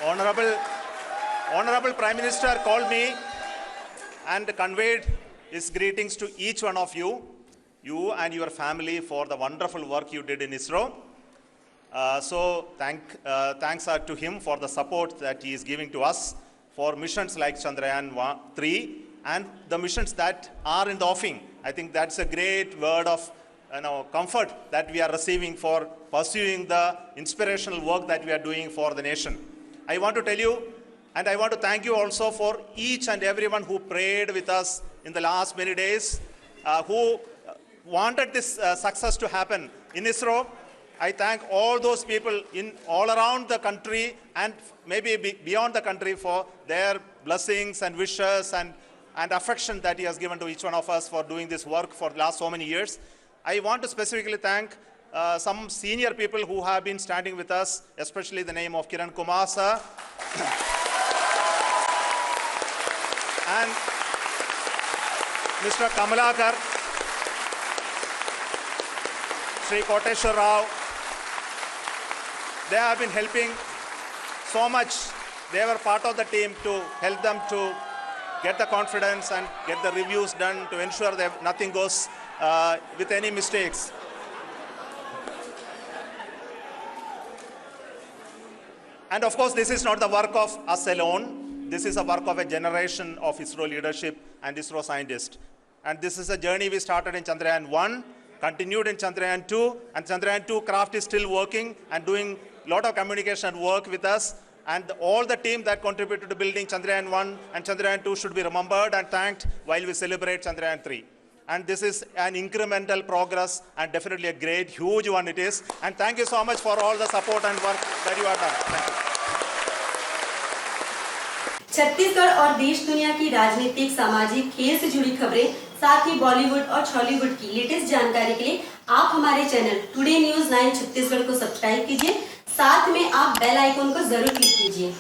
Honorable Prime Minister called me and conveyed his greetings to each one of you and your family for the wonderful work you did in ISRO. So thanks are to him for the support that he is giving to us for missions like Chandrayaan3 and the missions that are in the offing. I think that's a great word of comfort that we are receiving for pursuing the inspirational work that we are doing for the nation. I want to tell you, and I want to thank you also for each and everyone who prayed with us in the last many days, who wanted this success to happen in ISRO. I thank all those people all around the country and maybe beyond the country for their blessings and wishes and affection that he has given to each one of us for doing this work for the last so many years. I want to specifically thank some senior people who have been standing with us, especially the name of Kiran Kumar sir and Mr. Kamalakar, Sri Koteshwar Rao. They have been helping so much. They were part of the team to help them to get the confidence and get the reviews done to ensure that nothing goes with any mistakes. And of course, this is not the work of us alone. This is a work of a generation of ISRO leadership and ISRO scientists. And this is a journey we started in Chandrayaan1, continued in Chandrayaan2, and Chandrayaan2 craft is still working and doing a lot of communication work with us. And all the team that contributed to building Chandrayaan1 and Chandrayaan2 should be remembered and thanked while we celebrate Chandrayaan3. And this is an incremental progress and definitely a great, huge one it is. And thank you so much for all the support and work that you have done. Thank you. Chhattisgarh और देश दुनिया की राजनीतिक, सामाजिक, खेल से जुड़ी खबरें, साथ ही बॉलीवुड और हॉलीवुड की लेटेस्ट जानकारी के लिए आप हमारे चैनल टुडे न्यूज़ 9 छत्तीसगढ़ को सब्सक्राइब कीजिए। साथ में आप बेल आइकन को जरूर क्लिक कीजिए।